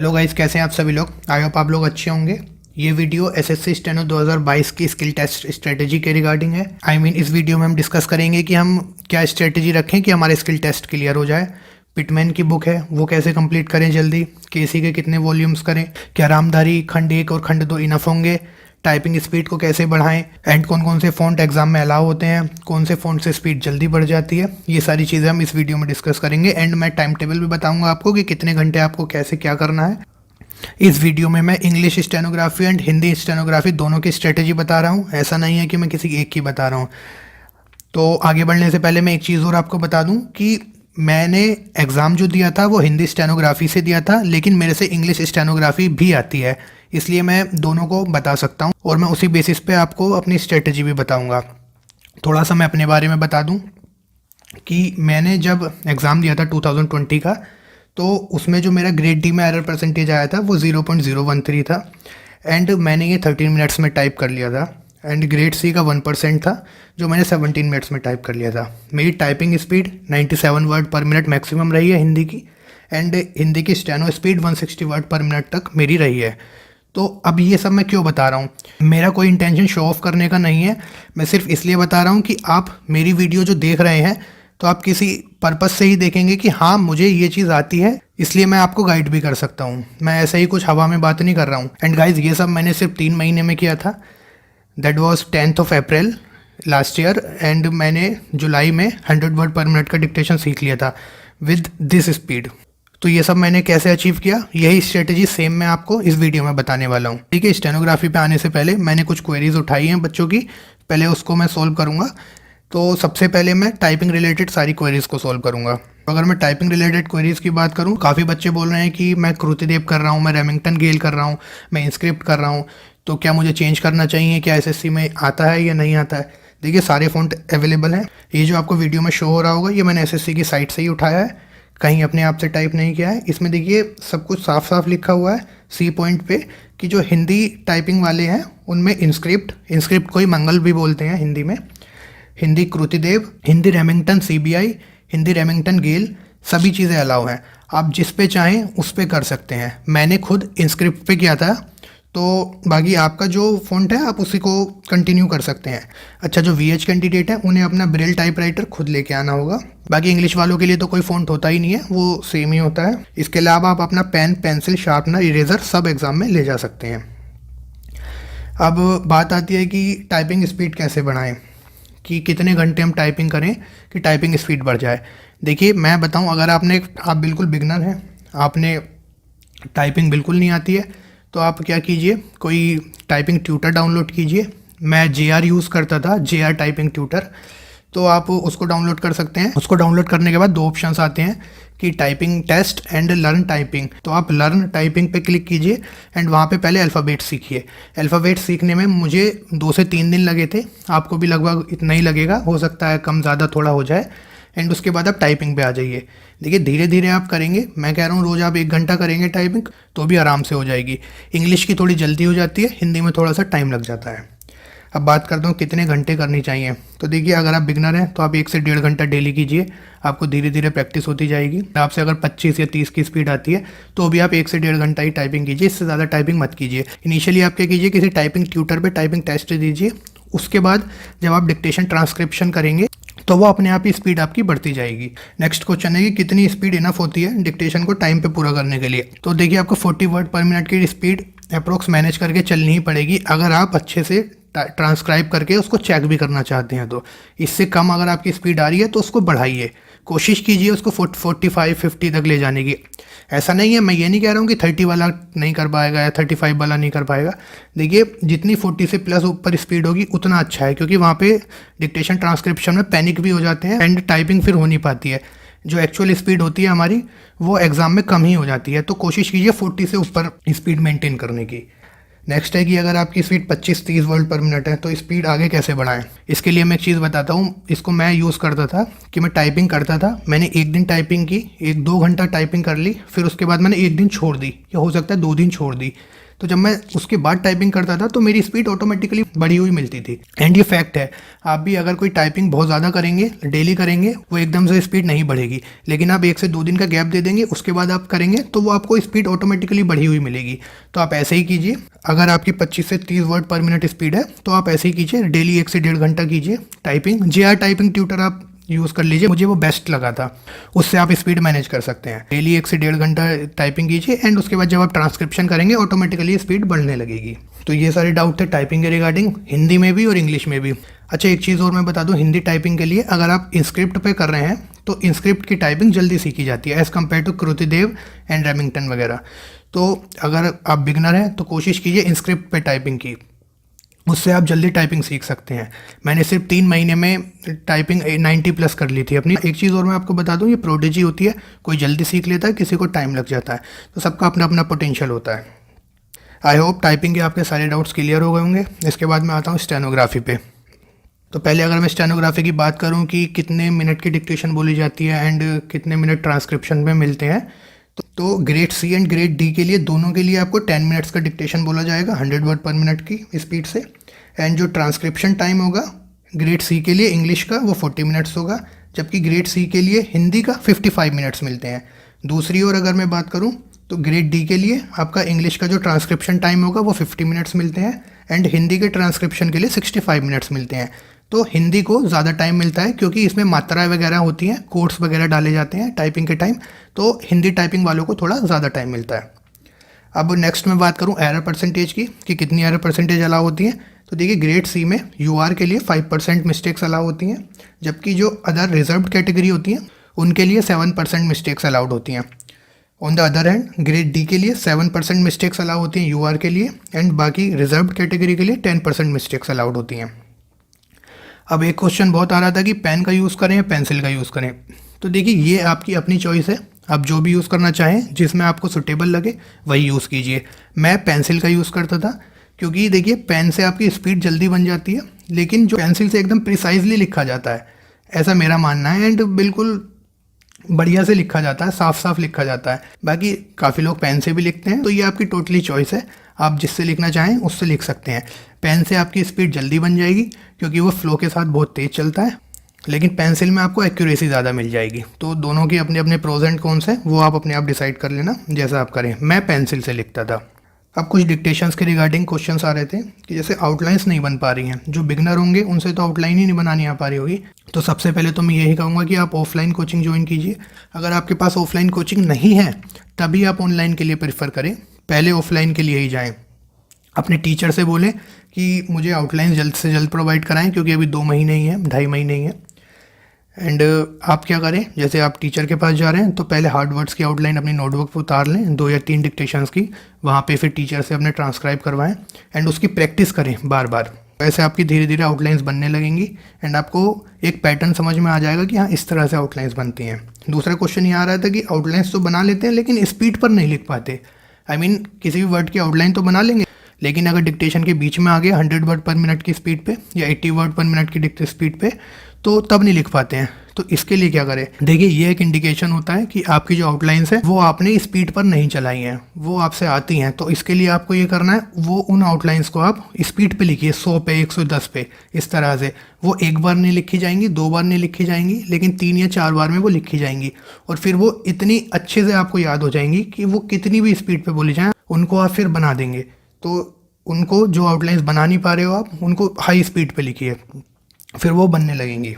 Hello guys, कैसे हैं आप सभी लोग। आई होप आप लोग अच्छे होंगे। ये वीडियो एसएससी स्टेनो 2022 की स्किल टेस्ट स्ट्रेटेजी के रिगार्डिंग है। इस वीडियो में हम डिस्कस करेंगे कि हम क्या स्ट्रेटेजी रखें कि हमारे स्किल टेस्ट क्लियर हो जाए। पिटमैन की बुक है, वो कैसे कंप्लीट करें जल्दी, केसी के कितने वॉल्यूम्स करें, क्या रामधारी खंड 1 और खंड 2 इनफ होंगे, टाइपिंग स्पीड को कैसे बढ़ाएं, एंड कौन कौन से फ़ॉन्ट एग्जाम में अलाउ होते हैं, कौन से फ़ॉन्ट से स्पीड जल्दी बढ़ जाती है। ये सारी चीज़ें हम इस वीडियो में डिस्कस करेंगे। एंड मैं टाइम टेबल भी बताऊंगा आपको कि कितने घंटे आपको कैसे क्या करना है। इस वीडियो में मैं English stenography and Hindi stenography दोनों की स्ट्रेटेजी बता रहा हूँ। ऐसा नहीं है कि मैं किसी एक की बता रहा हूँ। तो आगे बढ़ने से पहले मैं एक चीज़ और आपको बता दूँ कि मैंने एग्ज़ाम जो दिया था वो हिंदी स्टेनोग्राफी से दिया था, लेकिन मेरे से इंग्लिश स्टेनोग्राफी भी आती है, इसलिए मैं दोनों को बता सकता हूँ और मैं उसी बेसिस पे आपको अपनी स्ट्रेटेजी भी बताऊँगा। थोड़ा सा मैं अपने बारे में बता दूँ कि मैंने जब एग्ज़ाम दिया था 2020 का, तो उसमें जो मेरा ग्रेड डी में एरर परसेंटेज आया था वो 0.013 था। एंड मैंने ये 13 मिनट्स में टाइप कर लिया था। एंड ग्रेड सी का 1% था जो मैंने 17 मिनट्स में टाइप कर लिया था। मेरी टाइपिंग स्पीड 97 वर्ड पर मिनट मैक्सिमम रही है हिंदी की। एंड हिंदी की स्टेनो स्पीड 160 वर्ड पर मिनट तक मेरी रही है। तो अब ये सब मैं क्यों बता रहा हूँ, मेरा कोई इंटेंशन शो ऑफ करने का नहीं है। मैं सिर्फ इसलिए बता रहा हूँ कि आप मेरी वीडियो जो देख रहे हैं तो आप किसी पर्पस से ही देखेंगे कि हाँ मुझे ये चीज़ आती है, इसलिए मैं आपको गाइड भी कर सकता हूँ। मैं ऐसे ही कुछ हवा में बात नहीं कर रहा हूँ। एंड गाइज, ये सब मैंने सिर्फ 3 महीने में किया था। That was 10th of April last year. And मैंने जुलाई में 100 वर्ड पर मिनट का डिक्टेशन सीख लिया था विद दिस स्पीड। तो ये सब मैंने कैसे अचीव किया, यही स्ट्रेटेजी सेम मैं आपको इस वीडियो में बताने वाला हूँ। ठीक है, स्टेनोग्राफी पे आने से पहले मैंने कुछ क्वेरीज उठाई हैं बच्चों की, पहले उसको मैं सोल्व करूँगा। तो सबसे पहले मैं टाइपिंग रिलेटेड सारी क्वेरीज को सोल्व करूँगा। अगर मैं टाइपिंग रिलेटेड क्वेरीज की बात करूँ, काफ़ी बच्चे बोल रहे हैं कि मैं कृतिदेव कर रहा हूँ, मैं रेमिंगटन गेल कर रहा हूँ, मैं इंस्क्रिप्ट कर रहा हूँ, तो क्या मुझे चेंज करना चाहिए, क्या एसएससी में आता है या नहीं आता है। देखिए, सारे फ़ॉन्ट अवेलेबल हैं। ये जो आपको वीडियो में शो हो रहा होगा ये मैंने एसएससी की साइट से ही उठाया है, कहीं अपने आप से टाइप नहीं किया है। इसमें देखिए सब कुछ साफ साफ लिखा हुआ है सी पॉइंट पे कि जो हिंदी टाइपिंग वाले हैं उनमें इंस्क्रिप्ट को ही मंगल भी बोलते हैं हिंदी में, Hindi Krutidev, Hindi Remington CBI, Hindi Remington GAIL, सभी चीज़ें अलाउ हैं। आप जिस पे चाहें उस पे कर सकते हैं। मैंने खुद इंस्क्रिप्ट पे किया था, तो बाकी आपका जो फ़ॉन्ट है आप उसी को कंटिन्यू कर सकते हैं। अच्छा, जो वीएच कैंडिडेट है उन्हें अपना ब्रेल टाइपराइटर खुद लेके आना होगा। बाकी इंग्लिश वालों के लिए तो कोई फ़ॉन्ट होता ही नहीं है, वो सेम ही होता है। इसके अलावा आप अपना पेन, पेंसिल, शार्पनर, इरेज़र सब एग्ज़ाम में ले जा सकते हैं। अब बात आती है कि टाइपिंग स्पीड कैसे बढ़ाएं, कि कितने घंटे हम टाइपिंग करें कि टाइपिंग स्पीड बढ़ जाए। देखिए, मैं बताऊं, अगर आप बिल्कुल बिगनर हैं, आपने टाइपिंग बिल्कुल नहीं आती है, तो आप क्या कीजिए, कोई टाइपिंग ट्यूटर डाउनलोड कीजिए। मैं JR यूज़ करता था, JR टाइपिंग ट्यूटर, तो आप उसको डाउनलोड कर सकते हैं। उसको डाउनलोड करने के बाद 2 ऑप्शंस आते हैं कि typing test and learn typing. तो आप लर्न टाइपिंग पे क्लिक कीजिए एंड वहाँ पे पहले अल्फ़ाबेट सीखिए। अल्फ़ाबेट सीखने में मुझे 2 से 3 दिन लगे थे, आपको भी लगभग इतना ही लगेगा, हो सकता है कम ज़्यादा थोड़ा हो जाए। एंड उसके बाद आप टाइपिंग पे आ जाइए। देखिए, धीरे धीरे आप करेंगे, मैं कह रहा हूँ रोज़ आप 1 घंटा करेंगे टाइपिंग तो भी आराम से हो जाएगी। इंग्लिश की थोड़ी जल्दी हो जाती है, हिंदी में थोड़ा सा टाइम लग जाता है। अब बात करता हूँ कितने घंटे करनी चाहिए। तो देखिए, अगर आप बिगनर हैं तो आप 1 से 1.5 घंटा डेली कीजिए, आपको धीरे धीरे प्रैक्टिस होती जाएगी। आपसे अगर 25 या 30 की स्पीड आती है तो भी आप 1 से 1.5 घंटा ही टाइपिंग कीजिए, इससे ज़्यादा टाइपिंग मत कीजिए। इनिशियली आप क्या कीजिए, किसी टाइपिंग ट्यूटर पे टाइपिंग टेस्ट दीजिए। उसके बाद जब आप डिक्टेशन ट्रांसक्रिप्शन करेंगे तो वो अपने आप ही स्पीड आपकी बढ़ती जाएगी। नेक्स्ट क्वेश्चन है कि कितनी स्पीड इनफ होती है डिक्टेशन को टाइम पे पूरा करने के लिए। तो देखिए, आपको 40 वर्ड पर मिनट की स्पीड अप्रोक्स मैनेज करके चलनी ही पड़ेगी, अगर आप अच्छे से ट्रांसक्राइब करके उसको चेक भी करना चाहते हैं। तो इससे कम अगर आपकी स्पीड आ रही है तो उसको बढ़ाइए, कोशिश कीजिए उसको 45-50 तक ले जाने की। ऐसा नहीं है, मैं ये नहीं कह रहा हूँ कि 30 वाला नहीं कर पाएगा या 35 वाला नहीं कर पाएगा। देखिए, जितनी 40 से प्लस ऊपर स्पीड होगी उतना अच्छा है, क्योंकि वहाँ पे डिक्टेशन ट्रांसक्रिप्शन में पैनिक भी हो जाते हैं एंड टाइपिंग फिर हो नहीं पाती है। जो एक्चुअल स्पीड होती है हमारी वो एग्ज़ाम में कम ही हो जाती है। तो कोशिश कीजिए 40 से ऊपर स्पीड मेंटेन करने की। नेक्स्ट है कि अगर आपकी स्पीड 25-30 वर्ड पर मिनट है तो स्पीड आगे कैसे बढ़ाएं। इसके लिए मैं एक चीज़ बताता हूँ, इसको मैं यूज़ करता था कि मैं टाइपिंग करता था। मैंने 1 दिन टाइपिंग की, 1-2 घंटा टाइपिंग कर ली, फिर उसके बाद मैंने 1 दिन छोड़ दी, या हो सकता है 2 दिन छोड़ दी। तो जब मैं उसके बाद टाइपिंग करता था तो मेरी स्पीड ऑटोमेटिकली बढ़ी हुई मिलती थी। एंड ये फैक्ट है, आप भी अगर कोई टाइपिंग बहुत ज़्यादा करेंगे, डेली करेंगे, वो एकदम से स्पीड नहीं बढ़ेगी। लेकिन आप 1 से 2 दिन का गैप दे देंगे, उसके बाद आप करेंगे तो वो आपको स्पीड ऑटोमेटिकली बढ़ी हुई मिलेगी। तो आप ऐसे ही कीजिए। अगर आपकी 25 से 30 वर्ड पर मिनट स्पीड है तो आप ऐसे ही कीजिए, डेली 1 से 1.5 घंटा कीजिए टाइपिंग। JR टाइपिंग ट्यूटर आप यूज़ कर लीजिए, मुझे वो बेस्ट लगा था। उससे आप स्पीड मैनेज कर सकते हैं। डेली 1 से 1.5 घंटा टाइपिंग कीजिए एंड उसके बाद जब आप ट्रांसक्रिप्शन करेंगे ऑटोमेटिकली स्पीड बढ़ने लगेगी। तो ये सारे डाउट थे टाइपिंग के रिगार्डिंग, हिंदी में भी और इंग्लिश में भी। अच्छा, एक चीज़ और मैं बता दूं, हिंदी टाइपिंग के लिए अगर आप इंस्क्रिप्ट पे कर रहे हैं तो इंस्क्रिप्ट की टाइपिंग जल्दी सीखी जाती है as compare to Krutidev and Remington वगैरह। तो अगर आप बिगनर हैं तो कोशिश कीजिए इंस्क्रिप्ट पे टाइपिंग की, उससे आप जल्दी टाइपिंग सीख सकते हैं। मैंने सिर्फ 3 महीने में टाइपिंग 90+ कर ली थी अपनी। एक चीज़ और मैं आपको बता दूं, ये प्रोडिजी होती है, कोई जल्दी सीख लेता है, किसी को टाइम लग जाता है, तो सबका अपना अपना पोटेंशियल होता है। आई होप टाइपिंग के आपके सारे डाउट्स क्लियर हो गए होंगे। इसके बाद मैं आता हूँ स्टेनोग्राफी पे। तो पहले अगर मैं स्टेनोग्राफी की बात करूँ कि कितने मिनट की डिक्टेशन बोली जाती है एंड कितने मिनट ट्रांसक्रिप्शन में मिलते हैं, तो grade C and grade D के लिए, दोनों के लिए आपको 10 मिनट्स का डिक्टेशन बोला जाएगा 100 वर्ड पर मिनट की स्पीड से। एंड जो ट्रांसक्रिप्शन टाइम होगा ग्रेड C के लिए इंग्लिश का, वो 40 मिनट्स होगा, जबकि ग्रेड C के लिए हिंदी का 55 मिनट्स मिलते हैं। दूसरी ओर अगर मैं बात करूं तो ग्रेड D के लिए आपका इंग्लिश का जो ट्रांसक्रिप्शन टाइम होगा वो 50 मिनट्स मिलते हैं एंड हिंदी के ट्रांसक्रिप्शन के लिए 65 मिनट्स मिलते हैं। तो हिंदी को ज़्यादा टाइम मिलता है क्योंकि इसमें मात्राएं वगैरह होती हैं, कोट्स वगैरह डाले जाते हैं टाइपिंग के टाइम, तो हिंदी टाइपिंग वालों को थोड़ा ज़्यादा टाइम मिलता है। अब नेक्स्ट मैं बात करूं एरर परसेंटेज की कि कितनी एरर परसेंटेज अलाउ होती है। तो देखिए, ग्रेड C में UR के लिए 5% मिस्टेक्स अलाउ होती हैं, जबकि जो अदर रिजर्व्ड कैटेगरी होती हैं उनके लिए 7% मिस्टेक्स अलाउड होती हैं। On the other hand grade D के लिए 7% मिस्टेक्स अलाउ होती हैं UR के लिए, एंड बाकी रिजर्व्ड कैटेगरी के लिए 10% मिस्टेक्स अलाउड होती हैं। अब एक क्वेश्चन बहुत आ रहा था कि पेन का यूज़ करें या पेंसिल का यूज़ करें। तो देखिए, ये आपकी अपनी चॉइस है, आप जो भी यूज़ करना चाहें, जिसमें आपको सुटेबल लगे वही यूज़ कीजिए। मैं पेंसिल का यूज़ करता था क्योंकि देखिए, पेन से आपकी स्पीड जल्दी बन जाती है, लेकिन जो पेंसिल से एकदम प्रिसाइजली लिखा जाता है, ऐसा मेरा मानना है, एंड बिल्कुल बढ़िया से लिखा जाता है, साफ साफ लिखा जाता है। बाकी काफ़ी लोग पेन से भी लिखते हैं, तो ये आपकी टोटली चॉइस है, आप जिससे लिखना चाहें उससे लिख सकते हैं। पेन से आपकी स्पीड जल्दी बन जाएगी क्योंकि वो फ्लो के साथ बहुत तेज़ चलता है, लेकिन पेंसिल में आपको एक्यूरेसी ज़्यादा मिल जाएगी। तो दोनों के अपने अपने प्रोज एंड कॉन्स हैं, वो आप अपने आप डिसाइड कर लेना जैसा आप करें। मैं पेंसिल से लिखता था। अब कुछ डिक्टेशंस के रिगार्डिंग क्वेश्चंस आ रहे थे कि जैसे आउटलाइंस नहीं बन पा रही हैं, जो बिगनर होंगे उनसे तो आउटलाइन ही नहीं बनानी आ पा रही होगी। तो सबसे पहले तो मैं यही कहूँगा कि आप ऑफलाइन कोचिंग ज्वाइन कीजिए। अगर आपके पास ऑफलाइन कोचिंग नहीं है तभी आप ऑनलाइन के लिए प्रेफर करें, पहले ऑफलाइन के लिए ही जाएँ। अपने टीचर से बोलें कि मुझे आउटलाइन जल्द से जल्द प्रोवाइड कराएं, क्योंकि अभी 2 महीने ही हैं, 2.5 महीने ही हैं। एंड आप क्या करें, जैसे आप टीचर के पास जा रहे हैं तो पहले हार्ड वर्ड्स की आउटलाइन अपनी नोटबुक पर उतार लें, 2 या 3 डिक्टेशंस की, वहाँ पे फिर टीचर से अपने ट्रांसक्राइब करवाएं एंड उसकी प्रैक्टिस करें बार बार। ऐसे आपकी धीरे धीरे आउटलाइंस बनने लगेंगी एंड आपको एक पैटर्न समझ में आ जाएगा कि हाँ, इस तरह से आउटलाइंस बनती हैं। दूसरा क्वेश्चन ये आ रहा था कि आउटलाइंस तो बना लेते हैं लेकिन स्पीड पर नहीं लिख पाते। आई मीन किसी भी वर्ड की आउटलाइन तो बना लेंगे, लेकिन अगर डिक्टेशन के बीच में आ गया 100 वर्ड पर मिनट की स्पीड पे या 80 वर्ड पर मिनट की स्पीड पे, तो तब नहीं लिख पाते हैं। तो इसके लिए क्या करें, देखिए, ये एक इंडिकेशन होता है कि आपकी जो आउटलाइंस है वो आपने स्पीड पर नहीं चलाई हैं, वो आपसे आती हैं। तो इसके लिए आपको ये करना है, वो उन आउटलाइंस को आप स्पीड पे लिखिए, 100 पे, 110 पे, इस तरह से। वो एक बार नहीं लिखी जाएंगी, 2 बार नहीं लिखी जाएंगी, लेकिन 3 या 4 बार में वो लिखी जाएंगी। और फिर वो इतनी अच्छे से आपको याद हो जाएंगी कि वो कितनी भी स्पीड पर बोली जाए उनको आप फिर बना देंगे। तो उनको जो आउटलाइंस बना नहीं पा रहे हो आप, उनको हाई स्पीड पे लिखिए, फिर वो बनने लगेंगी।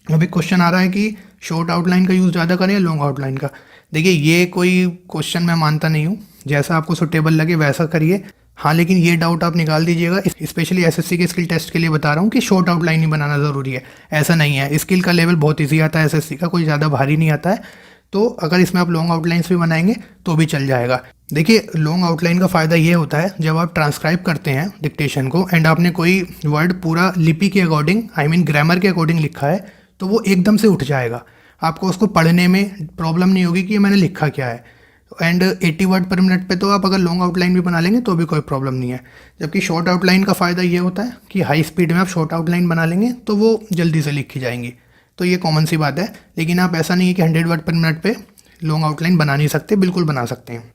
अभी क्वेश्चन आ रहा है कि शॉर्ट आउटलाइन का यूज़ ज़्यादा करें या लॉन्ग आउटलाइन का। देखिए, ये कोई क्वेश्चन मैं मानता नहीं हूँ, जैसा आपको सुटेबल लगे वैसा करिए। हाँ, लेकिन ये डाउट आप निकाल दीजिएगा, स्पेशली एसएससी के स्किल टेस्ट के लिए बता रहा हूँ कि शॉर्ट आउटलाइन ही बनाना ज़रूरी है। ऐसा नहीं है, स्किल का लेवल बहुत ईजी आता है, एसएससी का कोई ज़्यादा भारी नहीं आता है। तो अगर इसमें आप लॉन्ग आउटलाइंस भी बनाएंगे तो भी चल जाएगा। देखिए, लॉन्ग आउटलाइन का फ़ायदा ये होता है, जब आप ट्रांसक्राइब करते हैं डिक्टेशन को एंड आपने कोई वर्ड पूरा लिपि के अकॉर्डिंग, आई मीन ग्रामर के अकॉर्डिंग लिखा है, तो वो एकदम से उठ जाएगा। आपको उसको पढ़ने में प्रॉब्लम नहीं होगी कि मैंने लिखा क्या है। एंड 80 वर्ड पर मिनट पे तो आप अगर लॉन्ग आउटलाइन भी बना लेंगे तो भी कोई प्रॉब्लम नहीं है। जबकि शॉर्ट आउटलाइन का फ़ायदा ये होता है कि हाई स्पीड में आप शॉर्ट आउटलाइन बना लेंगे तो वो जल्दी से लिखी जाएंगी। तो ये कॉमन सी बात है, लेकिन आप ऐसा नहीं है कि 100 वर्ड पर मिनट पे लॉन्ग आउटलाइन बना नहीं सकते, बिल्कुल बना सकते हैं।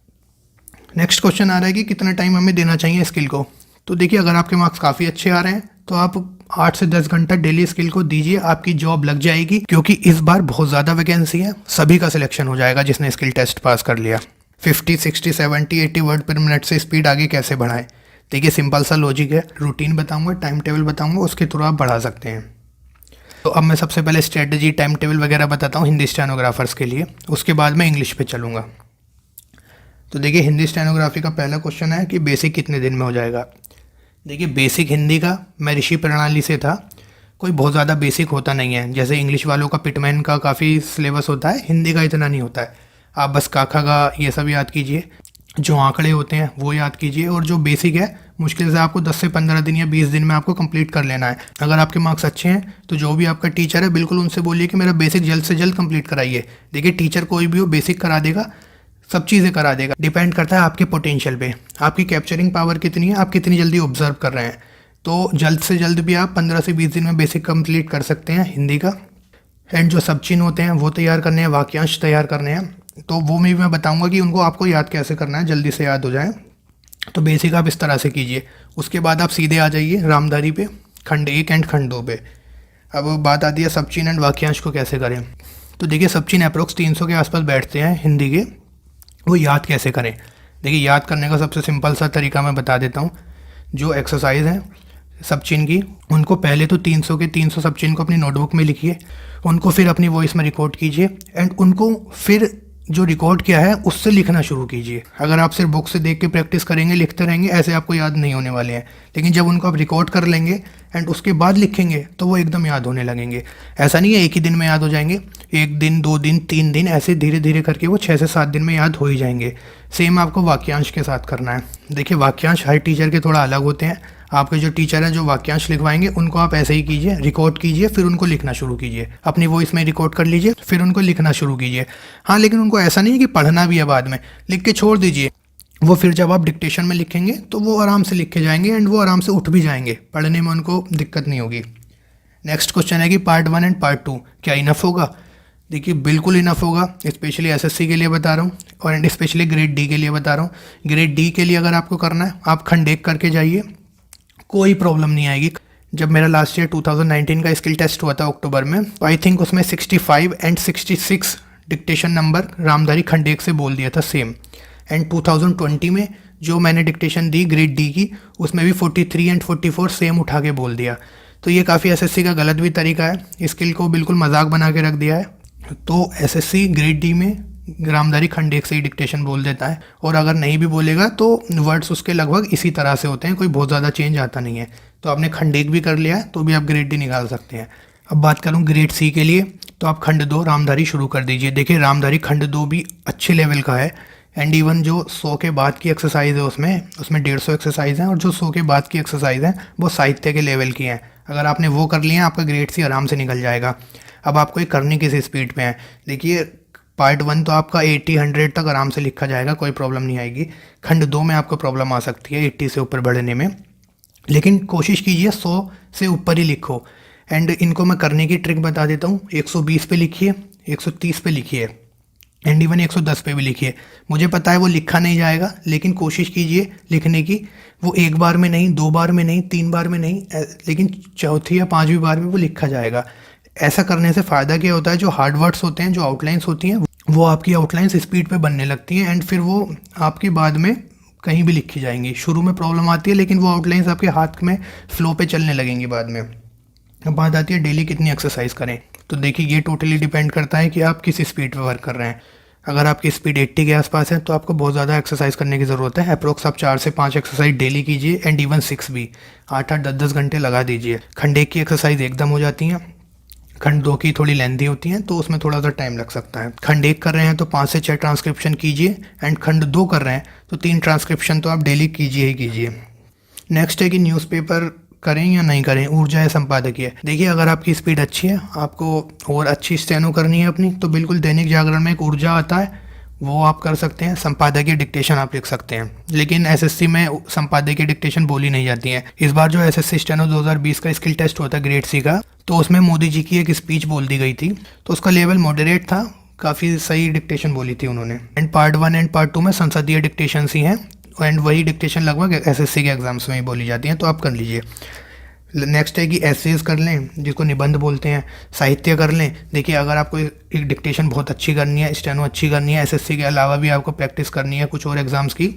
नेक्स्ट क्वेश्चन आ रहा है कि कितना टाइम हमें देना चाहिए स्किल को। तो देखिए, अगर आपके मार्क्स काफ़ी अच्छे आ रहे हैं तो आप 8 से 10 घंटा डेली स्किल को दीजिए, आपकी जॉब लग जाएगी, क्योंकि इस बार बहुत ज़्यादा वैकेंसी है, सभी का सिलेक्शन हो जाएगा जिसने स्किल टेस्ट पास कर लिया। 50, 60, 70, 80 वर्ड पर मिनट से स्पीड आगे कैसे बढ़ाएं। देखिए, सिंपल सा लॉजिक है, रूटीन बताऊंगा, टाइम टेबल बताऊंगा, उसके थ्रू आप बढ़ा सकते हैं। तो अब मैं सबसे पहले स्ट्रेटजी, टाइम टेबल वगैरह बताता हूँ हिंदी स्टेनोग्राफर्स के लिए, उसके बाद मैं इंग्लिश पे चलूँगा। तो देखिए, हिंदी स्टेनोग्राफी का पहला क्वेश्चन है कि बेसिक कितने दिन में हो जाएगा। देखिए, बेसिक हिंदी का मैं ऋषि प्रणाली से था, कोई बहुत ज़्यादा बेसिक होता नहीं है। जैसे इंग्लिश वालों का पिटमैन का काफ़ी सिलेबस होता है, हिंदी का इतना नहीं होता है। आप बस काखा का ये सब याद कीजिए, जो आंकड़े होते हैं वो याद कीजिए, और जो बेसिक है मुश्किल से आपको 10 से 15 दिन या 20 दिन में आपको कंप्लीट कर लेना है। अगर आपके मार्क्स अच्छे हैं तो जो भी आपका टीचर है बिल्कुल उनसे बोलिए कि मेरा बेसिक जल्द से जल्द कंप्लीट कराइए। देखिए, टीचर कोई भी हो बेसिक करा देगा, सब चीज़ें करा देगा, डिपेंड करता है आपके पोटेंशियल पे, आपकी कैप्चरिंग पावर कितनी है, आप कितनी जल्दी ऑब्जर्व कर रहे हैं। तो जल्द से जल्द भी आप 15 से 20 दिन में बेसिक कंप्लीट कर सकते हैं हिंदी का। एंड जो सब चिन्ह होते हैं वो तैयार करने हैं, वाक्यांश तैयार करने हैं, तो वो मैं बताऊंगा कि उनको आपको याद कैसे करना है, जल्दी से याद हो जाए। तो बेसिक आप इस तरह से कीजिए। उसके बाद आप सीधे आ जाइए रामधारी पे, खंड 1 एंड खंड 2 पे। अब बात आती है सब चिन्ह एंड वाक्यांश को कैसे करें। तो देखिए, सब चिन्ह अप्रोक्स 300 के आसपास बैठते हैं हिंदी के, वो याद कैसे करें। देखिए, याद करने का सबसे सिंपल सा तरीका मैं बता देता हूँ। जो एक्सरसाइज है सब चिन्ह की, उनको पहले तो 300 के 300 सब चिन्ह को अपनी नोटबुक में लिखिए, उनको फिर अपनी वॉइस में रिकॉर्ड कीजिए, एंड उनको फिर जो रिकॉर्ड किया है उससे लिखना शुरू कीजिए। अगर आप सिर्फ बुक से देख के प्रैक्टिस करेंगे, लिखते रहेंगे, ऐसे आपको याद नहीं होने वाले हैं। लेकिन जब उनको आप रिकॉर्ड कर लेंगे एंड उसके बाद लिखेंगे तो वो एकदम याद होने लगेंगे। ऐसा नहीं है एक ही दिन में याद हो जाएंगे, 1 दिन, 2 दिन, 3 दिन, ऐसे धीरे धीरे करके वो 6 से 7 दिन में याद हो ही जाएंगे। सेम आपको वाक्यांश के साथ करना है। देखिए, वाक्यांश हर टीचर के थोड़ा अलग होते हैं। आपके जो टीचर हैं जो वाक्यांश लिखवाएंगे उनको आप ऐसे ही कीजिए, रिकॉर्ड कीजिए, फिर उनको लिखना शुरू कीजिए, अपनी वॉइस में रिकॉर्ड कर लीजिए, फिर उनको लिखना शुरू कीजिए। हाँ, लेकिन उनको ऐसा नहीं है कि पढ़ना भी है, बाद में लिख के छोड़ दीजिए। वो फिर जब आप डिक्टेशन में लिखेंगे तो वो आराम से लिख के जाएंगे एंड वो आराम से उठ भी जाएंगे, पढ़ने में उनको दिक्कत नहीं होगी। नेक्स्ट क्वेश्चन है कि पार्ट 1 एंड पार्ट 2 क्या इनफ होगा। देखिए, बिल्कुल इनफ होगा, स्पेशली एसएससी के लिए बता रहा हूँ, और स्पेशली ग्रेड डी के लिए बता रहा हूँ। ग्रेड डी के लिए अगर आपको करना है, आप खंड 1 करके जाइए, कोई प्रॉब्लम नहीं आएगी। जब मेरा लास्ट ईयर 2019 का स्किल टेस्ट हुआ था अक्टूबर में, तो आई थिंक उसमें 65 एंड 66 डिक्टेशन नंबर रामधारी खंड 1 से बोल दिया था सेम। एंड 2020 में जो मैंने डिक्टेशन दी ग्रेड डी की, उसमें भी 43 एंड 44 सेम उठा के बोल दिया। तो ये काफ़ी एसएससी का गलत भी तरीका है, स्किल को बिल्कुल मजाक बना के रख दिया है। तो एसएससी ग्रेड डी में रामधारी खंड 1 से ही डिक्टेशन बोल देता है, और अगर नहीं भी बोलेगा तो वर्ड्स उसके लगभग इसी तरह से होते हैं, कोई बहुत ज़्यादा चेंज आता नहीं है। तो आपने खंड 1 भी कर लिया है तो भी आप ग्रेड डी निकाल सकते हैं। अब बात करूँ ग्रेड सी के लिए, तो आप खंड 2 रामधारी शुरू कर दीजिए। देखिए, रामधारी खंड 2 भी अच्छे लेवल का है, एंड इवन जो 100 के बाद की एक्सरसाइज है उसमें 150 एक्सरसाइज हैं, और जो 100 के बाद की एक्सरसाइज हैं वो साहित्य के लेवल की हैं। अगर आपने वो कर लिए हैं, आपका ग्रेड सी आराम से निकल जाएगा। अब आपको ये करनी किस स्पीड पे है। देखिए, पार्ट 1 तो आपका 80-100 तक आराम से लिखा जाएगा, कोई प्रॉब्लम नहीं आएगी। खंड 2 में आपको प्रॉब्लम आ सकती है 80 से ऊपर बढ़ने में, लेकिन कोशिश कीजिए 100 से ऊपर ही लिखो। एंड इनको मैं करने की ट्रिक बता देता हूँ। 120 पे लिखिए, 130 पे लिखिए, एंड इवन 110 पे भी लिखिए। मुझे पता है वो लिखा नहीं जाएगा, लेकिन कोशिश कीजिए लिखने की। वो 1 बार में नहीं, 2 बार में नहीं, 3 बार में नहीं, लेकिन चौथी या 5वीं बार में वो लिखा जाएगा। ऐसा करने से फ़ायदा क्या होता है, जो हार्ड वर्ड्स होते हैं, जो आउटलाइंस होती हैं, वो आपकी आउटलाइंस स्पीड पे बनने लगती हैं, एंड फिर वो आपकी बाद में कहीं भी लिखी जाएंगी। शुरू में प्रॉब्लम आती है, लेकिन वो आउटलाइंस आपके हाथ में फ्लो पे चलने लगेंगी बाद में। अब बात आती है डेली कितनी एक्सरसाइज करें। तो देखिए, ये टोटली डिपेंड करता है कि आप किस स्पीड पे वर्क कर रहे हैं। अगर आपकी स्पीड 80 के आसपास है तो आपको बहुत ज़्यादा एक्सरसाइज करने की ज़रूरत है। अप्रोक्स आप 4 से 5 एक्सरसाइज डेली कीजिए, एंड इवन 6 भी, 8-8, 10-10 घंटे लगा दीजिए। खंड 1 की एक्सरसाइज एकदम हो जाती हैं, खंड 2 की थोड़ी लेंथी होती हैं, तो उसमें थोड़ा सा टाइम लग सकता है। खंड 1 कर रहे हैं तो 5 से 6 ट्रांसक्रिप्शन कीजिए, एंड खंड 2 कर रहे हैं तो 3 ट्रांसक्रिप्शन तो आप डेली कीजिए ही कीजिए। नेक्स्ट है कि न्यूज़पेपर करें या नहीं करें, ऊर्जा या संपादकीय। देखिए, अगर आपकी स्पीड अच्छी है, आपको और अच्छी स्टेनो करनी है अपनी, तो बिल्कुल दैनिक जागरण में एक ऊर्जा आता है, वो आप कर सकते हैं। संपादकीय डिक्टेशन आप लिख सकते हैं, लेकिन एसएससी में संपादकीय डिक्टेशन बोली नहीं जाती है। इस बार जो एसएससी स्टेनो 2020 का स्किल टेस्ट हुआ था ग्रेड सी का, तो उसमें मोदी जी की एक स्पीच बोल दी गई थी, तो उसका लेवल मॉडरेट था, काफ़ी सही डिक्टेशन बोली थी उन्होंने। एंड पार्ट 1 एंड पार्ट 2 में संसदीय डिक्टेशन ही हैं, एंड वही डिक्टेशन लगभग एसएससी के एग्जाम्स में ही बोली जाती हैं, तो आप कर लीजिए। नेक्स्ट है कि एसेज कर लें, जिसको निबंध बोलते हैं। साहित्य कर लें। देखिए, अगर आपको एक डिक्टेशन बहुत अच्छी करनी है, स्टेनो अच्छी करनी है, एसएससी के अलावा भी आपको प्रैक्टिस करनी है कुछ और एग्जाम्स की,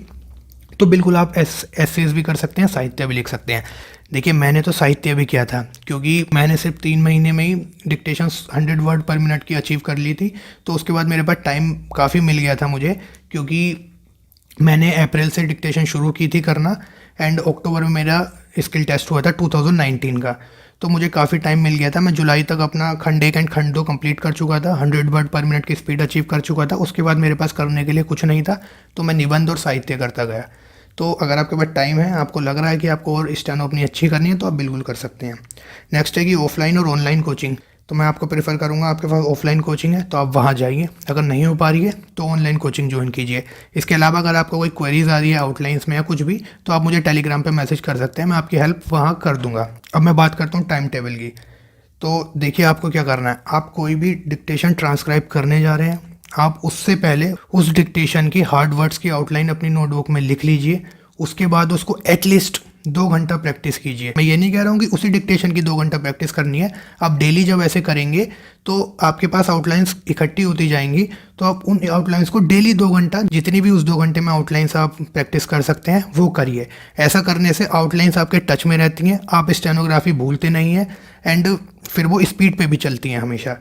तो बिल्कुल आप एसेज भी कर सकते हैं, साहित्य भी लिख सकते हैं। देखिए, मैंने तो साहित्य भी किया था, क्योंकि मैंने सिर्फ 3 महीने में ही डिक्टेशन 100 वर्ड पर मिनट की अचीव कर ली थी। तो उसके बाद मेरे पास टाइम काफ़ी मिल गया था मुझे, क्योंकि मैंने अप्रैल से डिक्टेशन शुरू की थी करना, एंड अक्टूबर में मेरा स्किल टेस्ट हुआ था 2019 का। तो मुझे काफ़ी टाइम मिल गया था। मैं जुलाई तक अपना खंड 1 एंड खंड 2 कंप्लीट कर चुका था, 100 वर्ड पर मिनट की स्पीड अचीव कर चुका था। उसके बाद मेरे पास करने के लिए कुछ नहीं था, तो मैं निबंध और साहित्य करता गया। तो अगर आपके पास टाइम है, आपको लग रहा है कि आपको और स्टेनो अपनी अच्छी करनी है, तो आप बिल्कुल कर सकते हैं। नेक्स्ट है कि ऑफलाइन और ऑनलाइन कोचिंग। तो मैं आपको प्रेफर करूंगा, आपके पास ऑफलाइन कोचिंग है तो आप वहां जाइए, अगर नहीं हो पा रही है तो ऑनलाइन कोचिंग ज्वाइन कीजिए। इसके अलावा अगर आपको कोई क्वेरीज आ रही है आउटलाइंस में या कुछ भी, तो आप मुझे टेलीग्राम पे मैसेज कर सकते हैं, मैं आपकी हेल्प वहां कर दूंगा। अब मैं बात करता हूँ टाइम टेबल की। तो देखिए, आपको क्या करना है, आप कोई भी डिक्टेशन ट्रांसक्राइब करने जा रहे हैं, आप उससे पहले उस डिक्टेशन की हार्ड वर्ड्स की आउटलाइन अपनी नोटबुक में लिख लीजिए। उसके बाद उसको एटलीस्ट 2 घंटा प्रैक्टिस कीजिए। मैं ये नहीं कह रहा हूँ कि उसी डिक्टेशन की 2 घंटा प्रैक्टिस करनी है। आप डेली जब ऐसे करेंगे तो आपके पास आउटलाइंस इकट्ठी होती जाएंगी, तो आप उन आउटलाइंस को डेली 2 घंटा, जितनी भी उस 2 घंटे में आउटलाइंस आप प्रैक्टिस कर सकते हैं वो करिए। ऐसा करने से आउटलाइंस आपके टच में रहती हैं, आप स्टेनोग्राफी भूलते नहीं हैं, एंड फिर वो स्पीड पे भी चलती हैं हमेशा।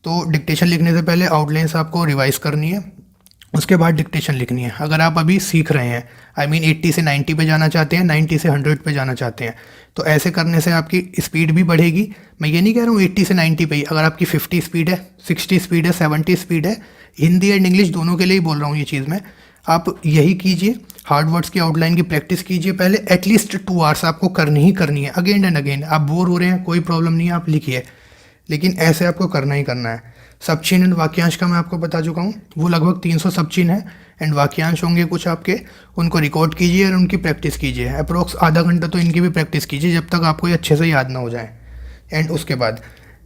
तो डिक्टेशन लिखने से पहले आउटलाइंस आपको रिवाइज करनी है, उसके बाद डिक्टेशन लिखनी है। अगर आप अभी सीख रहे हैं, आई मीन 80 से 90 पे जाना चाहते हैं, 90 से 100 पे जाना चाहते हैं, तो ऐसे करने से आपकी स्पीड भी बढ़ेगी। मैं ये नहीं कह रहा हूँ 80 से 90 पे ही, अगर आपकी 50 स्पीड है, 60 स्पीड है, 70 स्पीड है, हिंदी एंड इंग्लिश दोनों के लिए ही बोल रहा हूँ ये चीज़ मैं, आप यही कीजिए। हार्ड वर्ड्स की आउटलाइन की प्रैक्टिस कीजिए पहले, एटलीस्ट 2 आवर्स आपको करनी ही करनी है, अगेन एंड अगेन। आप बोर हो रहे हैं, कोई प्रॉब्लम नहीं है, आप लिखिए, लेकिन ऐसे आपको करना ही करना है। सब चिन्ह एंड वाक्यांश का मैं आपको बता चुका हूँ, वो लगभग 300 सब चिन्ह है, एंड वाक्यांश होंगे कुछ आपके, उनको रिकॉर्ड कीजिए और उनकी प्रैक्टिस कीजिए। अप्रोक्स आधा घंटा तो इनकी भी प्रैक्टिस कीजिए, जब तक आपको ये अच्छे से याद ना हो जाए। एंड उसके बाद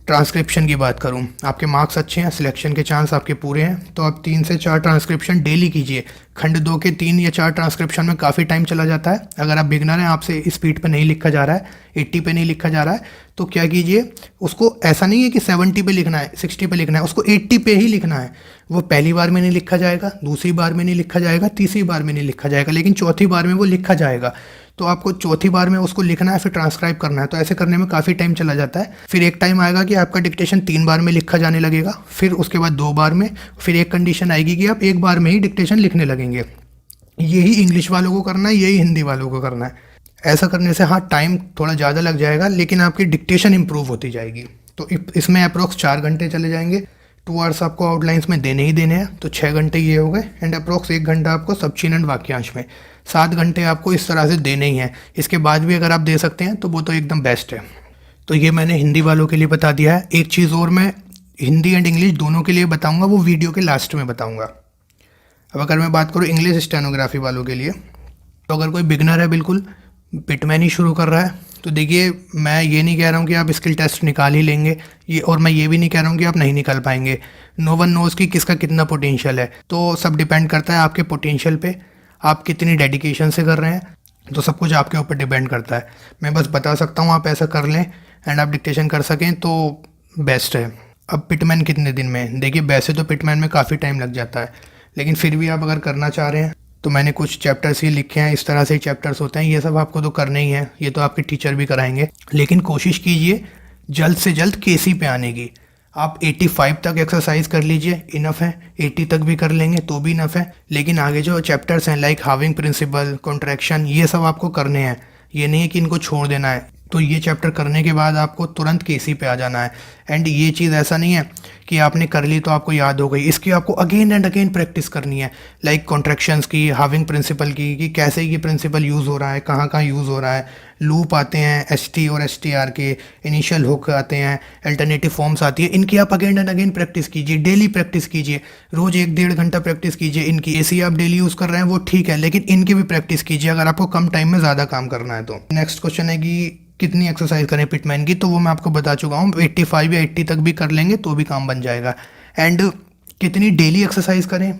ट्रांसक्रिप्शन की बात करूं, आपके मार्क्स अच्छे हैं, सिलेक्शन के चांस आपके पूरे हैं, तो आप 3 से 4 ट्रांसक्रिप्शन डेली कीजिए। खंड 2 के 3 या 4 ट्रांसक्रिप्शन में काफ़ी टाइम चला जाता है। अगर आप बिगनर हैं, आपसे स्पीड पे नहीं लिखा जा रहा है, 80 पे नहीं लिखा जा रहा है, तो क्या कीजिए, उसको ऐसा नहीं है कि 70 पे लिखना है, 60 पे लिखना है, उसको 80 पे ही लिखना है। वो पहली बार में नहीं लिखा जाएगा, दूसरी बार में नहीं लिखा जाएगा, तीसरी बार में नहीं लिखा जाएगा, लेकिन चौथी बार में वो लिखा जाएगा। तो आपको चौथी बार में उसको लिखना है, फिर ट्रांसक्राइब करना है। तो ऐसे करने में काफ़ी टाइम चला जाता है। फिर एक टाइम आएगा कि आपका डिक्टेशन 3 बार में लिखा जाने लगेगा, फिर उसके बाद 2 बार में, फिर एक कंडीशन आएगी कि आप 1 बार में ही डिक्टेशन लिखने लगेंगे। यही इंग्लिश वालों को करना है, यही हिंदी वालों को करना है। ऐसा करने से हाँ, टाइम थोड़ा ज़्यादा लग जाएगा, लेकिन आपकी डिक्टेशन इंप्रूव होती जाएगी। तो इसमें अप्रोक्स 4 घंटे चले जाएंगे। 2 आवर्स आपको आउटलाइंस में देने ही देने हैं, तो 6 घंटे ये हो गए, एंड अप्रोक्स 1 घंटा आपको सब चिन्ह एंड वाक्यांश में, 7 घंटे आपको इस तरह से देने ही हैं। इसके बाद भी अगर आप दे सकते हैं तो वो तो एकदम बेस्ट है। तो ये मैंने हिंदी वालों के लिए बता दिया है। एक चीज़ और मैं हिंदी एंड इंग्लिश दोनों के लिए बताऊंगा, वो वीडियो के लास्ट में बताऊंगा। अब अगर मैं बात करूँ इंग्लिश स्टेनोग्राफी वालों के लिए, तो अगर कोई बिगनर है, बिल्कुल पिटमैन ही शुरू कर रहा है, तो देखिए, मैं ये नहीं कह रहा हूँ कि आप स्किल टेस्ट निकाल ही लेंगे, ये, और मैं ये भी नहीं कह रहा हूँ कि आप नहीं निकाल पाएंगे। नो वन नोज़ कि किसका कितना पोटेंशियल है, तो सब डिपेंड करता है आपके पोटेंशियल पे, आप कितनी डेडिकेशन से कर रहे हैं, तो सब कुछ आपके ऊपर डिपेंड करता है। मैं बस बता सकता हूँ, आप ऐसा कर लें एंड आप डिक्टेशन कर सकें तो बेस्ट है। अब पिटमैन कितने दिन में, देखिए वैसे तो पिटमैन में काफ़ी टाइम लग जाता है, लेकिन फिर भी आप अगर करना चाह रहे हैं तो मैंने कुछ चैप्टर्स ही लिखे हैं, इस तरह से चैप्टर्स होते हैं, ये सब आपको तो करने ही है, ये तो आपके टीचर भी कराएंगे। लेकिन कोशिश कीजिए जल्द से जल्द केसी पे आने की। आप 85 तक एक्सरसाइज कर लीजिए, इनफ है। 80 तक भी कर लेंगे तो भी इनफ है। लेकिन आगे जो चैप्टर्स हैं लाइक हाविंग प्रिंसिपल, कॉन्ट्रैक्शन, ये सब आपको करने हैं, ये नहीं है कि इनको छोड़ देना है। तो ये चैप्टर करने के बाद आपको तुरंत केसी पे आ जाना है। एंड ये चीज़ ऐसा नहीं है कि आपने कर ली तो आपको याद हो गई, इसकी आपको अगेन एंड अगेन प्रैक्टिस करनी है। लाइक कॉन्ट्रैक्शंस की, हाविंग प्रिंसिपल की, कि कैसे ये प्रिंसिपल यूज़ हो रहा है, कहाँ कहाँ यूज़ हो रहा है। लूप आते हैं एसटी और एसटीआर के, इनिशियल हुक आते हैं, अल्टरनेटिव फॉर्म्स आती है, इनकी आप अगेन एंड अगेन प्रैक्टिस कीजिए, डेली प्रैक्टिस कीजिए, रोज़ 1-1.5 घंटा प्रैक्टिस कीजिए। इनकी एसी आप डेली यूज़ कर रहे हैं वो ठीक है, लेकिन इनकी भी प्रैक्टिस कीजिए अगर आपको कम टाइम में ज़्यादा काम करना है तो। नेक्स्ट क्वेश्चन है कि कितनी एक्सरसाइज करें पिटमैन की, तो वो मैं आपको बता चुका हूँ, 85 या 80 तक भी कर लेंगे तो भी काम बन जाएगा। एंड कितनी डेली एक्सरसाइज करें,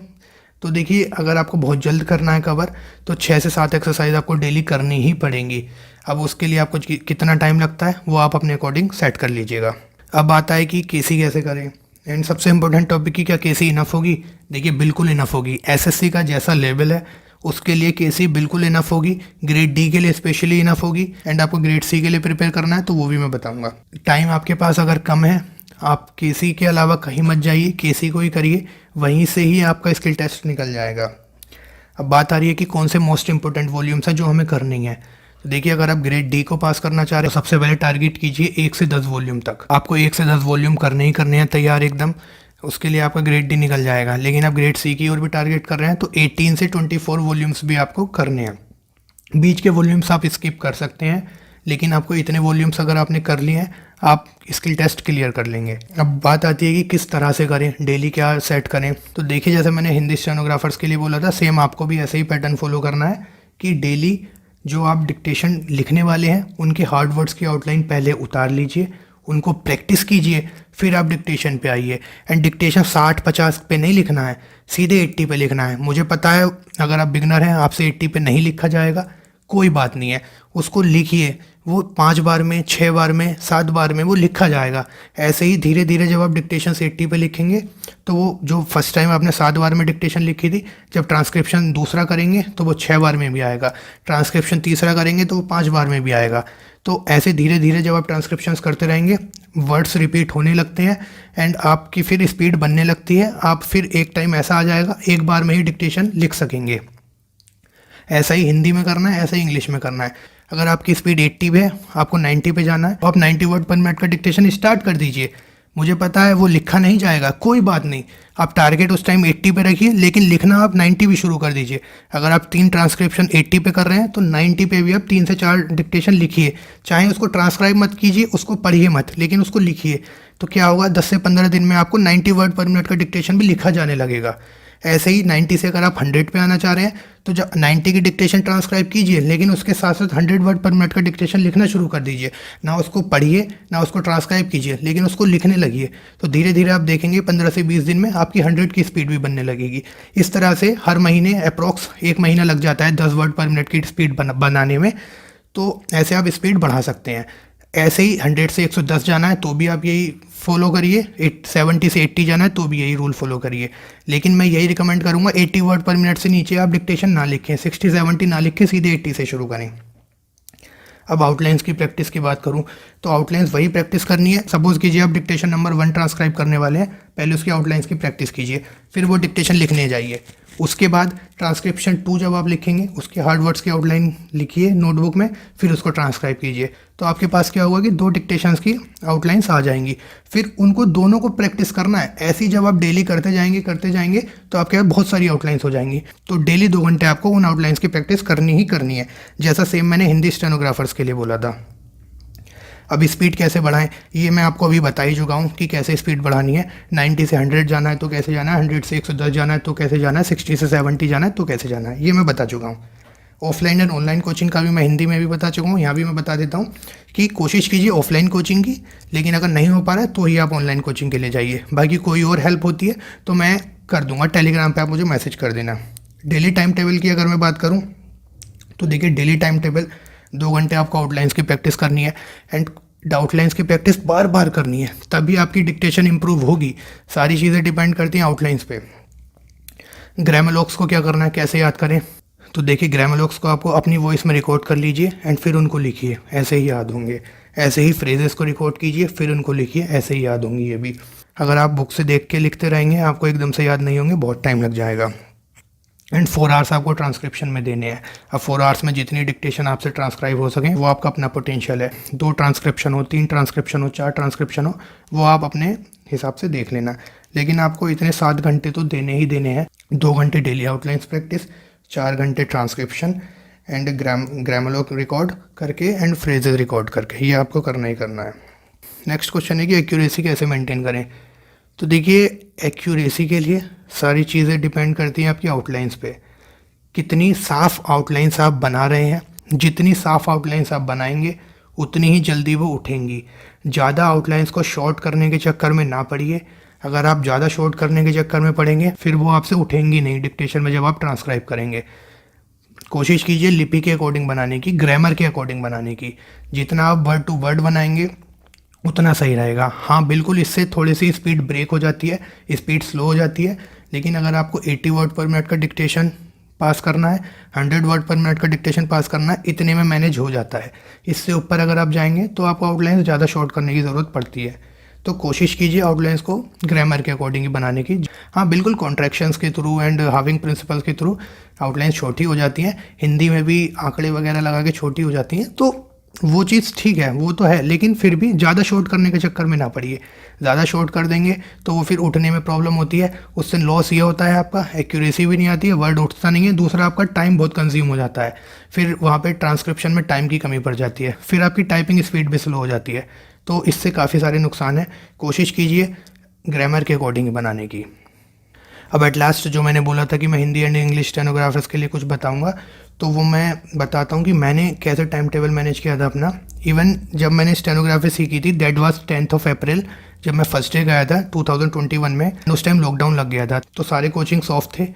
तो देखिए अगर आपको बहुत जल्द करना है कवर तो 6 से 7 एक्सरसाइज आपको डेली करनी ही पड़ेंगी। अब उसके लिए आपको कितना टाइम लगता है वो आप अपने अकॉर्डिंग सेट कर लीजिएगा। अब आता है कि केसी कैसे करें, एंड सबसे इम्पोर्टेंट टॉपिक की क्या केसी इनफ होगी। देखिए बिल्कुल इनफ होगी, एसएससी का जैसा लेवल है उसके लिए केसी बिल्कुल इनफ होगी, ग्रेड डी के लिए स्पेशली इनफ होगी, एंड आपको ग्रेड सी के लिए प्रिपेयर करना है तो वो भी मैं बताऊंगा। टाइम आपके पास अगर कम है आप केसी के अलावा कहीं मत जाइए, केसी को ही करिए, वहीं से ही आपका स्किल टेस्ट निकल जाएगा। अब बात आ रही है कि कौन से मोस्ट इंपॉर्टेंट वॉल्यूम्स हैं जो हमें करनी है। तो देखिए अगर आप ग्रेड डी को पास करना चाह रहे हो तो सबसे पहले टारगेट कीजिए 1 से 10 वॉल्यूम तक। आपको 1 से 10 वॉल्यूम करने ही करने हैं तैयार एकदम, उसके लिए आपका ग्रेड डी निकल जाएगा। लेकिन आप ग्रेड सी की ओर भी टारगेट कर रहे हैं तो 18 से 24 वॉल्यूम्स भी आपको करने हैं। बीच के वॉल्यूम्स आप स्किप कर सकते हैं, लेकिन आपको इतने वॉल्यूम्स अगर आपने कर लिए हैं आप स्किल टेस्ट क्लियर कर लेंगे। अब बात आती है कि किस तरह से करें, डेली क्या सेट करें। तो देखिए जैसे मैंने हिंदी स्टेनोग्राफर्स के लिए बोला था, सेम आपको भी ऐसे ही पैटर्न फॉलो करना है कि डेली जो आप डिक्टेशन लिखने वाले हैं उनके हार्ड वर्ड्स की आउटलाइन पहले उतार लीजिए, उनको प्रैक्टिस कीजिए, फिर आप डिक्टेशन पे आइए। एंड डिक्टेशन 60-50 पे नहीं लिखना है, सीधे 80 पे लिखना है। मुझे पता है अगर आप बिगनर हैं आपसे 80 पे नहीं लिखा जाएगा, कोई बात नहीं है, उसको लिखिए, वो 5 बार में 6 बार में 7 बार में वो लिखा जाएगा। ऐसे ही धीरे धीरे जब आप डिक्टेशन से 80 पे लिखेंगे तो वो जो फर्स्ट टाइम आपने 7 बार में डिक्टेशन लिखी थी, जब ट्रांसक्रिप्शन दूसरा करेंगे तो वो 6 बार में भी आएगा, ट्रांसक्रिप्शन तीसरा करेंगे तो वो 5 बार में भी आएगा। तो ऐसे धीरे धीरे जब आप ट्रांसक्रिप्शन करते रहेंगे वर्ड्स रिपीट होने लगते हैं एंड आपकी फिर स्पीड बनने लगती है। आप फिर एक टाइम ऐसा आ जाएगा एक बार में ही डिक्टेशन लिख सकेंगे। ऐसा ही हिंदी में करना है, ऐसा ही इंग्लिश में करना है। अगर आपकी स्पीड 80 पे है, आपको 90 पे जाना है, तो आप 90 वर्ड पर मिनट का डिक्टेशन स्टार्ट कर दीजिए। मुझे पता है वो लिखा नहीं जाएगा, कोई बात नहीं, आप टारगेट उस टाइम 80 पे रखिए, लेकिन लिखना आप 90 भी शुरू कर दीजिए। अगर आप 3 ट्रांसक्रिप्शन 80 पे कर रहे हैं तो 90 पे भी आप 3 से 4 डिक्टेशन लिखिए। चाहे उसको ट्रांसक्राइब मत कीजिए, उसको पढ़िए मत, लेकिन उसको लिखिए। तो क्या होगा, 10 से 15 दिन में आपको 90 वर्ड पर मिनट का डिक्टेशन भी लिखा जाने लगेगा। ऐसे ही 90 से अगर आप 100 पे आना चाह रहे हैं तो जब 90 की डिक्टेशन ट्रांसक्राइब कीजिए, लेकिन उसके साथ साथ 100 वर्ड पर मिनट का डिक्टेशन लिखना शुरू कर दीजिए। ना उसको पढ़िए ना उसको ट्रांसक्राइब कीजिए, लेकिन उसको लिखने लगिए। तो धीरे धीरे आप देखेंगे 15 से 20 दिन में आपकी 100 की स्पीड भी बनने लगेगी। इस तरह से हर महीने अप्रॉक्स 1 महीना लग जाता है 10 वर्ड पर मिनट की स्पीड बनाने में। तो ऐसे आप स्पीड बढ़ा सकते हैं। ऐसे ही 100 से 110 जाना है तो भी आप यही फॉलो करिए, 70 से 80 जाना है तो भी यही रूल फॉलो करिए। लेकिन मैं यही रिकमेंड करूंगा 80 वर्ड पर मिनट से नीचे आप डिक्टेशन ना लिखें, 60-70 ना लिखें, सीधे 80 से शुरू करें। अब आउटलाइंस की प्रैक्टिस की बात करूं तो आउटलाइंस वही प्रैक्टिस करनी है। सपोज कीजिए आप डिक्टेशन नंबर 1 ट्रांसक्राइब करने वाले हैं, पहले उसकी आउटलाइंस की प्रैक्टिस कीजिए, फिर वो डिक्टेशन लिखने जाइए। उसके बाद ट्रांसक्रिप्शन 2 जब आप लिखेंगे उसके हार्ड वर्ड्स की आउटलाइन लिखिए नोटबुक में, फिर उसको ट्रांसक्राइब कीजिए। तो आपके पास क्या होगा कि 2 डिक्टेशंस की आउटलाइंस आ जाएंगी। फिर उनको दोनों को प्रैक्टिस करना है। ऐसे ही जब आप डेली करते जाएंगे तो आपके पास बहुत सारी आउटलाइंस हो जाएंगी। तो डेली 2 घंटे आपको उन आउटलाइंस की प्रैक्टिस करनी ही करनी है, जैसा सेम मैंने हिंदी स्टेनोग्राफर्स के लिए बोला था। अब स्पीड कैसे बढ़ाएं ये मैं आपको अभी बता ही चुका हूँ कि कैसे स्पीड बढ़ानी है। 90 से 100 जाना है तो कैसे जाना है, 100 से 110 जाना है तो कैसे जाना है, 60 से 70 जाना है तो कैसे जाना है, ये मैं बता चुका हूँ। ऑफलाइन एंड ऑनलाइन कोचिंग का भी मैं हिंदी में भी बता चुका हूँ, यहाँ भी मैं बता देता हूँ कि कोशिश कीजिए ऑफलाइन कोचिंग की, लेकिन अगर नहीं हो पा रहा है तो ही आप ऑनलाइन कोचिंग के लिए जाइए। बाकी कोई और हेल्प होती है तो मैं कर दूंगा, टेलीग्राम पे आप मुझे मैसेज कर देना। डेली टाइम टेबल की अगर मैं बात करूँ तो देखिए डेली टाइम टेबल 2 घंटे आपको आउटलाइंस की प्रैक्टिस करनी है एंड आउटलाइंस की प्रैक्टिस बार बार करनी है, तभी आपकी डिक्टेशन इंप्रूव होगी। सारी चीज़ें डिपेंड करती हैं आउटलाइंस पे। ग्रामर को क्या करना है, कैसे याद करें, तो देखिए ग्रामर को आपको अपनी वॉइस में रिकॉर्ड कर लीजिए एंड फिर उनको लिखिए, ऐसे ही याद होंगे। ऐसे ही फ्रेजेस को रिकॉर्ड कीजिए फिर उनको लिखिए, ऐसे ही याद होंगी ये भी। अगर आप बुक से देख के लिखते रहेंगे आपको एकदम से याद नहीं होंगे, बहुत टाइम लग जाएगा। एंड 4 आवर्स आपको ट्रांसक्रिप्शन में देने हैं। अब 4 आवर्स में जितनी डिक्टेशन आपसे ट्रांसक्राइब हो सकें वो आपका अपना पोटेंशियल है। 2 ट्रांसक्रिप्शन हो, 3 ट्रांसक्रिप्शन हो, 4 ट्रांसक्रिप्शन हो, वो आप अपने हिसाब से देख लेना। लेकिन आपको इतने 7 घंटे तो देने ही देने हैं। 2 घंटे डेली आउटलाइंस प्रैक्टिस, 4 घंटे ट्रांसक्रिप्शन एंड ग्रामर रिकॉर्ड करके एंड फ्रेजेस रिकॉर्ड करके, ये आपको करना ही करना है। नेक्स्ट क्वेश्चन है कि एक्यूरेसी कैसे मेंटेन करें। तो देखिए एक्यूरेसी के लिए सारी चीज़ें डिपेंड करती हैं आपकी आउटलाइंस पे। कितनी साफ़ आउटलाइंस आप बना रहे हैं, जितनी साफ़ आउटलाइंस आप बनाएंगे उतनी ही जल्दी वो उठेंगी। ज़्यादा आउटलाइंस को शॉर्ट करने के चक्कर में ना पड़िए। अगर आप ज़्यादा शॉर्ट करने के चक्कर में पड़ेंगे फिर वो आपसे उठेंगी नहीं डिक्टेशन में जब आप ट्रांसक्राइब करेंगे। कोशिश कीजिए लिपि के अकॉर्डिंग बनाने की, ग्रामर के अकॉर्डिंग बनाने की। जितना आप वर्ड टू वर्ड बनाएंगे उतना सही रहेगा। हाँ बिल्कुल, इससे थोड़ी सी स्पीड ब्रेक हो जाती है, स्पीड स्लो हो जाती है, लेकिन अगर आपको 80 वर्ड पर मिनट का डिक्टेशन पास करना है, 100 वर्ड पर मिनट का डिक्टेशन पास करना है, इतने में मैनेज हो जाता है। इससे ऊपर अगर आप जाएंगे तो आपको आउटलाइंस ज़्यादा शॉर्ट करने की ज़रूरत पड़ती है। तो कोशिश कीजिए आउटलाइंस को ग्रामर के अकॉर्डिंग ही बनाने की। हाँ बिल्कुल, कॉन्ट्रैक्शंस के थ्रू एंड हाविंग प्रिंसिपल्स के थ्रू आउटलाइंस छोटी हो जाती हैं। हिंदी में भी आंकड़े वगैरह लगा के छोटी हो जाती हैं, तो वो चीज़ ठीक है, वो तो है, लेकिन फिर भी ज़्यादा शॉर्ट करने के चक्कर में ना पड़िए। ज़्यादा शॉर्ट कर देंगे तो वो फिर उठने में प्रॉब्लम होती है। उससे लॉस ये होता है आपका एक्यूरेसी भी नहीं आती है, वर्ड उठता नहीं है, दूसरा आपका टाइम बहुत कंज्यूम हो जाता है। फिर वहाँ पे ट्रांसक्रिप्शन में टाइम की कमी पड़ जाती है, फिर आपकी टाइपिंग स्पीड भी स्लो हो जाती है। तो इससे काफ़ी सारे नुकसान हैं। कोशिश कीजिए ग्रामर के अकॉर्डिंग ही बनाने की। अब एट लास्ट जो मैंने बोला था कि मैं हिंदी एंड इंग्लिश स्टेनोग्राफर्स के लिए कुछ बताऊंगा, तो वो मैं बताता हूँ कि मैंने कैसे टाइम टेबल मैनेज किया था अपना। इवन जब मैंने स्टेनोग्राफी सीखी थी, दैट वाज 10th अप्रैल, जब मैं फर्स्ट डे गया था 2021 में। उस टाइम लॉकडाउन लग गया था, तो सारे कोचिंग्स ऑफ थे,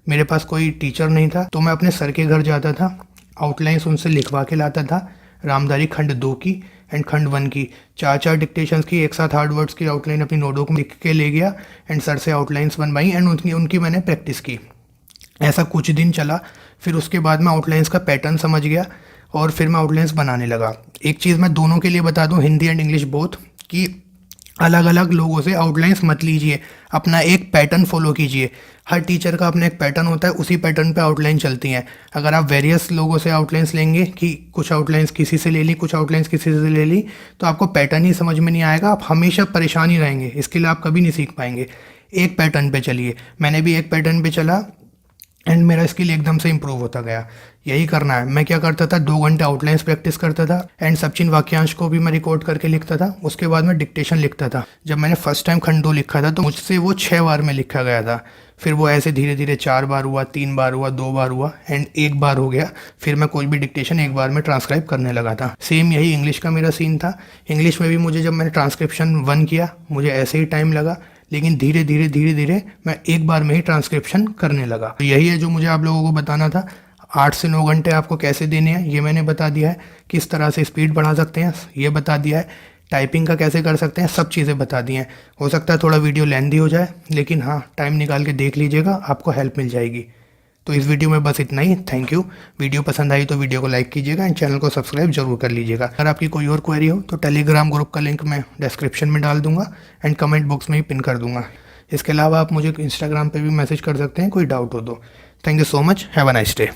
मेरे पास कोई टीचर नहीं था, तो मैं अपने सर के घर जाता था, आउटलाइंस उनसे लिखवा के लाता था, रामधारी खंड 2 की एंड खंड 1 की, 4 डिक्टेशंस की एक साथ हार्ड वर्ड्स की आउटलाइन अपनी नोटबुक में लिख के ले गया एंड सर से आउटलाइंस बनवाई एंड उनकी मैंने प्रैक्टिस की। ऐसा कुछ दिन चला, फिर उसके बाद मैं आउटलाइंस का पैटर्न समझ गया और फिर मैं आउटलाइंस बनाने लगा। एक चीज़ मैं दोनों के लिए बता दूं, हिंदी एंड इंग्लिश बोथ, कि अलग अलग लोगों से आउटलाइंस मत लीजिए, अपना एक पैटर्न फॉलो कीजिए। हर टीचर का अपना एक पैटर्न होता है, उसी पैटर्न पे आउटलाइन चलती हैं। अगर आप वेरियस लोगों से आउटलाइंस लेंगे कि कुछ आउटलाइंस किसी से ले ली, कुछ आउटलाइंस किसी से ले ली, तो आपको पैटर्न ही समझ में नहीं आएगा, आप हमेशा परेशान ही रहेंगे, इसके लिए आप कभी नहीं सीख पाएंगे। एक पैटर्न पे चलिए, मैंने भी एक पैटर्न पे चला एंड मेरा स्किल एकदम से इंप्रूव होता गया। यही करना है। मैं क्या करता था, 2 घंटे आउटलाइंस प्रैक्टिस करता था एंड सचिन वाक्यांश को भी मैं रिकॉर्ड करके लिखता था, उसके बाद मैं डिक्टेशन लिखता था। जब मैंने फर्स्ट टाइम खंड 2 लिखा था तो मुझसे वो 6 बार में लिखा गया था, फिर वो ऐसे धीरे धीरे 4 बार हुआ, 3 बार हुआ, 2 बार हुआ एंड 1 बार हो गया। फिर मैं कोई भी डिक्टेशन 1 बार में ट्रांसक्राइब करने लगा था। सेम यही इंग्लिश का मेरा सीन था। इंग्लिश में भी मुझे जब मैंने ट्रांसक्रिप्शन 1 किया, मुझे ऐसे ही टाइम लगा, लेकिन धीरे धीरे मैं 1 बार में ही ट्रांसक्रिप्शन करने लगा। तो यही है जो मुझे आप लोगों को बताना था। 8 से 9 घंटे आपको कैसे देने हैं ये मैंने बता दिया है, किस तरह से स्पीड बढ़ा सकते हैं ये बता दिया है, टाइपिंग का कैसे कर सकते हैं, सब चीज़ें बता दी हैं। हो सकता है थोड़ा वीडियो लेंथी हो जाए, लेकिन हाँ टाइम निकाल के देख लीजिएगा, आपको हेल्प मिल जाएगी। तो इस वीडियो में बस इतना ही। Thank you. वीडियो पसंद आई तो वीडियो को लाइक कीजिएगा एंड चैनल को सब्सक्राइब जरूर कर लीजिएगा। अगर आपकी कोई और क्वेरी हो तो टेलीग्राम ग्रुप का लिंक मैं डिस्क्रिप्शन में डाल दूंगा एंड कमेंट बॉक्स में ही पिन कर दूंगा। इसके अलावा आप मुझे इंस्टाग्राम पे भी मैसेज कर सकते हैं कोई डाउट हो तो। Thank you so much, have a nice day.